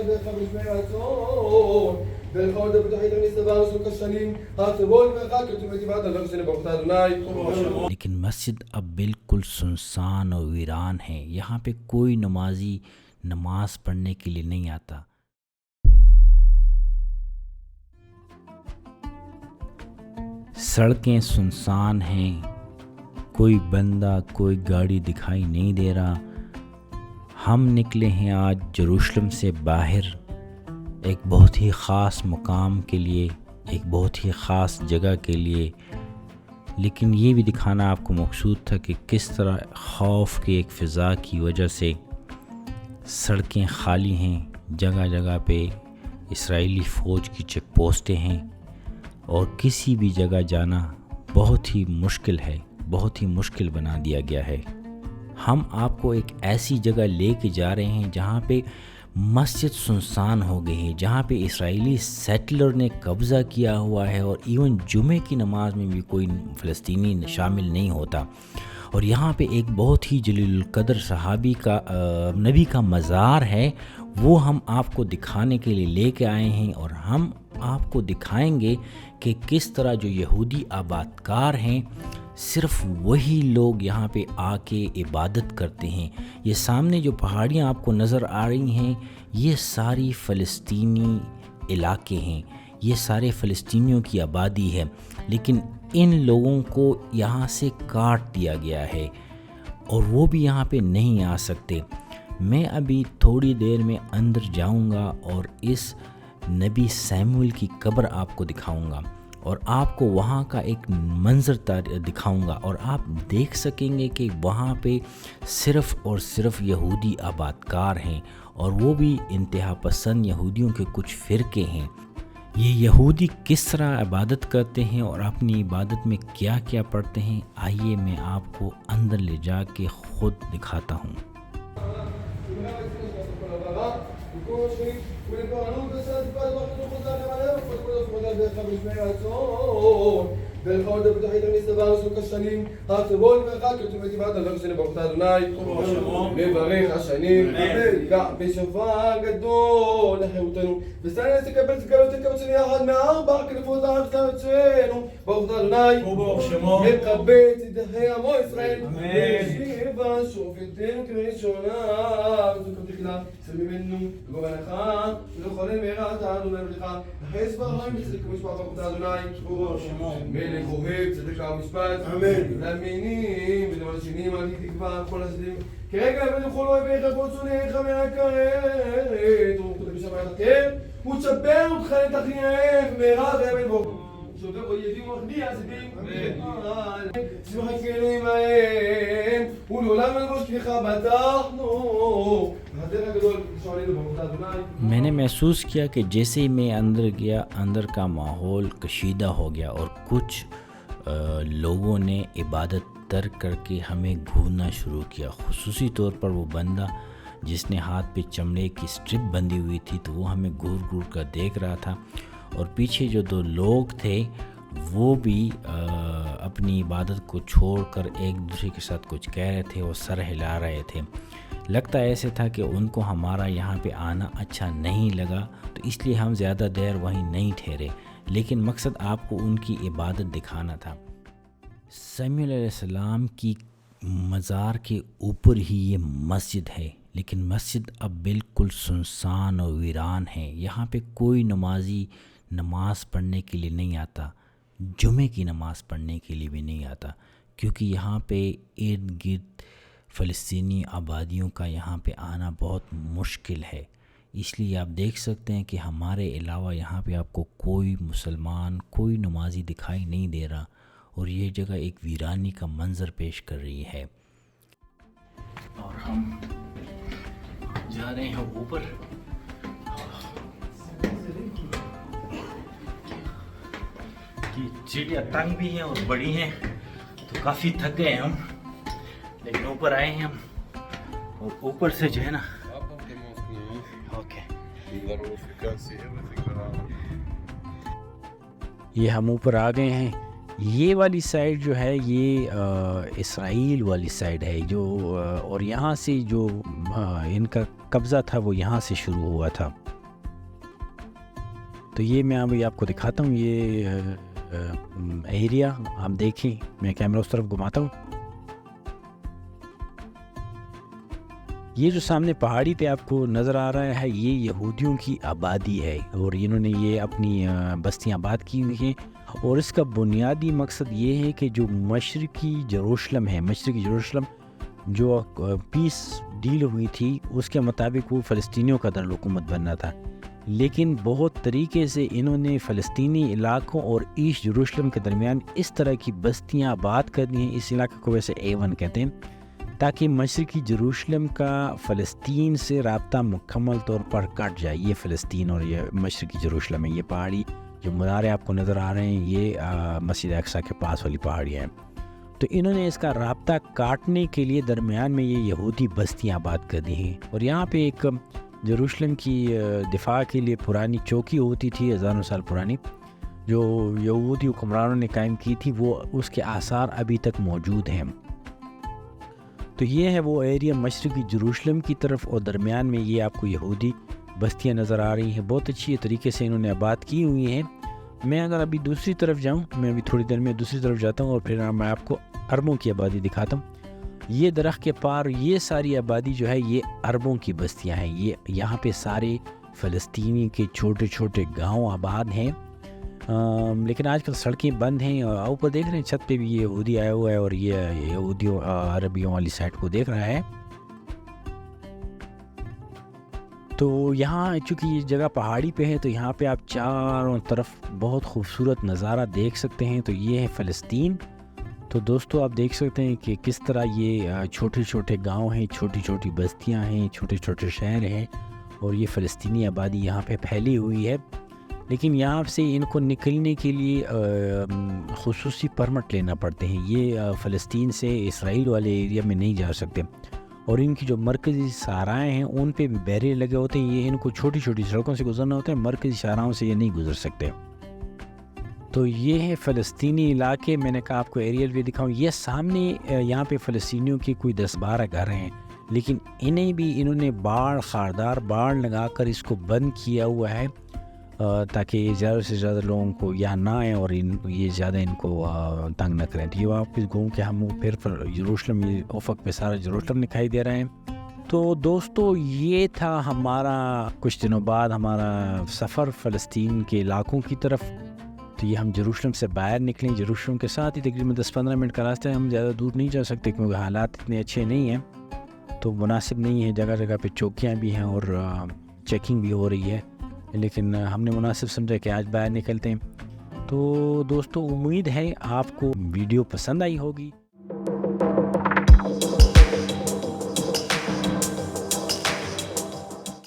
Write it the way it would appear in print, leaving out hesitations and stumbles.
דרך בשמי רצון דרך עוד בתוכית המסתבר של כשנים הטבול ואחר כתוב בתיבת הלב שלי ברוך אתה אדוני. لیکن مسجد اب بالکل سنسان اور ویران ہے. یہاں پہ کوئی نمازی نماز پڑھنے کے لیے نہیں آتا. سڑکیں سنسان ہیں، کوئی بندہ کوئی گاڑی دکھائی نہیں دے رہا. ہم نکلے ہیں آج یروشلم سے باہر ایک بہت ہی خاص مقام کے لیے، ایک بہت ہی خاص جگہ کے لیے، لیکن یہ بھی دکھانا آپ کو مقصود تھا کہ کس طرح خوف کی ایک فضا کی وجہ سے سڑکیں خالی ہیں، جگہ جگہ پہ اسرائیلی فوج کی چیک پوسٹیں ہیں اور کسی بھی جگہ جانا بہت ہی مشکل ہے، بہت ہی مشکل بنا دیا گیا ہے. ہم آپ کو ایک ایسی جگہ لے کے جا رہے ہیں جہاں پہ مسجد سنسان ہو گئی ہے، جہاں پہ اسرائیلی سیٹلر نے قبضہ کیا ہوا ہے اور ایون جمعے کی نماز میں بھی کوئی فلسطینی شامل نہیں ہوتا. اور یہاں پہ ایک بہت ہی جلیل القدر صحابی کا نبی کا مزار ہے، وہ ہم آپ کو دکھانے کے لیے لے کے آئے ہیں. اور ہم آپ کو دکھائیں گے کہ کس طرح جو یہودی آباد کار ہیں صرف وہی لوگ یہاں پہ آ کے عبادت کرتے ہیں. یہ سامنے جو پہاڑیاں آپ کو نظر آ رہی ہیں یہ ساری فلسطینی علاقے ہیں، یہ سارے فلسطینیوں کی آبادی ہے، لیکن ان لوگوں کو یہاں سے کاٹ دیا گیا ہے اور وہ بھی یہاں پہ نہیں آ سکتے. میں ابھی تھوڑی دیر میں اندر جاؤں گا اور اس نبی سیموئیل کی قبر آپ کو دکھاؤں گا اور آپ کو وہاں کا ایک منظر دکھاؤں گا اور آپ دیکھ سکیں گے کہ وہاں پہ صرف اور صرف یہودی آباد کار ہیں اور وہ بھی انتہا پسند یہودیوں کے کچھ فرقے ہیں. یہ یہودی کس طرح عبادت کرتے ہیں اور اپنی عبادت میں کیا کیا پڑھتے ہیں، آئیے میں آپ کو اندر لے جا کے خود دکھاتا ہوں. דרך עוד בתוכית המסתבר של כשנים הטבול ואחר כתוב בתיבת הלב שלי ברוך אתה אדוני. לברך השנים גע בשופר גדול לחירותנו וסייע תקבל תקבל שני אחד מארבע כנפות הארץ לארצנו ברוך אתה אדוני מקבץ ידי עמו ישראל ושיבה שופטנו כראשונה וזוכר תחילה ממנו וגובנך ולכל מהרה אתה אדוני לבריך החס ברחמים וצדיק ומשפט ברוך אתה אדוני מלך אוהב צדק ומשפט למינים ודבר השנים אל תקבע כל הצדדים כרגע ולכל אוהביך כל שונאיך מהכרת ורוחת בשמיים התר ותשבר אותך לתכניהם מהרה ואמן בו שודק אויבים ומחביא הצדדים שמחה כאלוהים ההם ולעולם נלבוש כליך בטחנו. میں نے محسوس کیا کہ جیسے ہی میں اندر گیا اندر کا ماحول کشیدہ ہو گیا اور کچھ لوگوں نے عبادت ترک کر کے ہمیں گھورنا شروع کیا. خصوصی طور پر وہ بندہ جس نے ہاتھ پہ چمڑے کی سٹرپ بندھی ہوئی تھی تو وہ ہمیں گھور گھور کر دیکھ رہا تھا اور پیچھے جو دو لوگ تھے وہ بھی اپنی عبادت کو چھوڑ کر ایک دوسرے کے ساتھ کچھ کہہ رہے تھے، وہ سر ہلا رہے تھے. لگتا ایسے تھا کہ ان کو ہمارا یہاں پہ آنا اچھا نہیں لگا تو اس لیے ہم زیادہ دیر وہیں نہیں ٹھہرے، لیکن مقصد آپ کو ان کی عبادت دکھانا تھا. سمیع علیہ السلام کی مزار کے اوپر ہی یہ مسجد ہے، لیکن مسجد اب بالکل سنسان اور ویران ہے. یہاں پہ کوئی نمازی نماز پڑھنے کے لیے نہیں آتا، جمعے کی نماز پڑھنے کے لیے بھی نہیں آتا، کیونکہ یہاں پہ ارد گرد فلسطینی آبادیوں کا یہاں پہ آنا بہت مشکل ہے. اس لیے آپ دیکھ سکتے ہیں کہ ہمارے علاوہ یہاں پہ آپ کو کوئی مسلمان کوئی نمازی دکھائی نہیں دے رہا اور یہ جگہ ایک ویرانی کا منظر پیش کر رہی ہے. اور ہم جا رہے ہیں اوپر. سیڑھیاں تنگ بھی ہیں اور بڑی ہیں تو کافی تھک گئے ہم، لیکن اوپر آئے ہیں ہم اور اوپر سے جو ہے نا یہ ہم اوپر آ گئے ہیں. یہ والی سائڈ جو ہے یہ اسرائیل والی سائڈ ہے جو اور یہاں سے جو ان کا قبضہ تھا وہ یہاں سے شروع ہوا تھا. تو یہ میں ابھی آپ کو دکھاتا ہوں، یہ ایریا آپ دیکھیں، میں کیمرہ اس طرف گھماتا ہوں. یہ جو سامنے پہاڑی پہ آپ کو نظر آ رہا ہے یہ یہودیوں کی آبادی ہے، اور انہوں نے یہ اپنی بستیاں آباد کی ہوئی ہیں. اور اس کا بنیادی مقصد یہ ہے کہ جو مشرقی یروشلم ہے، مشرقی یروشلم جو پیس ڈیل ہوئی تھی اس کے مطابق وہ فلسطینیوں کا دارالحکومت بننا تھا، لیکن بہت طریقے سے انہوں نے فلسطینی علاقوں اور ایسٹ یروشلم کے درمیان اس طرح کی بستیاں آباد کرنی ہیں. اس علاقے کو ویسے A1 کہتے ہیں، تاکہ مشرقی یروشلم کا فلسطین سے رابطہ مکمل طور پر کٹ جائے. یہ فلسطین اور یہ مشرقی یروشلم ہے. یہ پہاڑی جو منارے آپ کو نظر آ رہے ہیں یہ مسجد اقصیٰ کے پاس والی پہاڑی ہیں. تو انہوں نے اس کا رابطہ کاٹنے کے لیے درمیان میں یہ یہودی بستیاں آباد کر دی ہیں. اور یہاں پہ ایک یروشلم کی دفاع کے لیے پرانی چوکی ہوتی تھی، ہزاروں سال پرانی، جو یہودی حکمرانوں نے قائم کی تھی، وہ اس کے آثار ابھی تک موجود ہیں. تو یہ ہے وہ ایریا مشرقی یروشلم کی طرف، اور درمیان میں یہ آپ کو یہودی بستیاں نظر آ رہی ہیں. بہت اچھی طریقے سے انہوں نے آباد کی ہوئی ہیں. میں اگر ابھی دوسری طرف جاؤں، میں ابھی تھوڑی دیر میں دوسری طرف جاتا ہوں اور پھر میں آپ کو عربوں کی آبادی دکھاتا ہوں. یہ درخت کے پار یہ ساری آبادی جو ہے یہ عربوں کی بستیاں ہیں. یہ یہاں پہ سارے فلسطینی کے چھوٹے چھوٹے گاؤں آباد ہیں، لیکن آج کل سڑکیں بند ہیں. اوپر دیکھ رہے ہیں چھت پہ بھی یہ یہودی آیا ہوا ہے، اور یہ یہودیوں عربیوں والی سائڈ کو دیکھ رہا ہے. تو یہاں چونکہ یہ جگہ پہاڑی پہ ہے تو یہاں پہ آپ چاروں طرف بہت خوبصورت نظارہ دیکھ سکتے ہیں. تو یہ ہے فلسطین. تو دوستو آپ دیکھ سکتے ہیں کہ کس طرح یہ چھوٹے چھوٹے گاؤں ہیں، چھوٹی چھوٹی بستیاں ہیں، چھوٹے چھوٹے شہر ہیں، اور یہ فلسطینی آبادی یہاں پہ پھیلی ہوئی ہے. لیکن یہاں سے ان کو نکلنے کے لیے خصوصی پرمٹ لینا پڑتے ہیں. یہ فلسطین سے اسرائیل والے ایریا میں نہیں جا سکتے، اور ان کی جو مرکزی شاہراہیں ہیں ان پہ بھی بیریئر لگے ہوتے ہیں. یہ ان کو چھوٹی چھوٹی سڑکوں سے گزرنا ہوتا ہے، مرکزی شاہراہوں سے یہ نہیں گزر سکتے. تو یہ ہے فلسطینی علاقے. میں نے کہا آپ کو ایریل بھی دکھاؤں. یہ سامنے یہاں پہ فلسطینیوں کی کوئی 10-12 گھر ہیں، لیکن انہوں نے خاردار باڑ لگا کر اس کو بند کیا ہوا ہے، تاکہ زیادہ سے زیادہ لوگوں کو یہاں نہ آئیں اور یہ زیادہ ان کو تنگ نہ کریں. تو یہ واپس گھوم کے ہم پھر یروشلم، یہ افق پہ سارا یروشلم دکھائی دے رہے ہیں. تو دوستو یہ تھا ہمارا کچھ دنوں بعد ہمارا سفر فلسطین کے علاقوں کی طرف. تو یہ ہم یروشلم سے باہر نکلیں. یروشلم کے ساتھ ہی تقریباً 10-15 منٹ کا راستہ ہے. ہم زیادہ دور نہیں جا سکتے کیونکہ حالات اتنے اچھے نہیں ہیں، تو مناسب نہیں ہے. جگہ جگہ پہ چوکیاں بھی ہیں اور چیکنگ بھی ہو رہی ہے، لیکن ہم نے مناسب سمجھا کہ آج باہر نکلتے ہیں. تو دوستو امید ہے آپ کو ویڈیو پسند آئی ہوگی.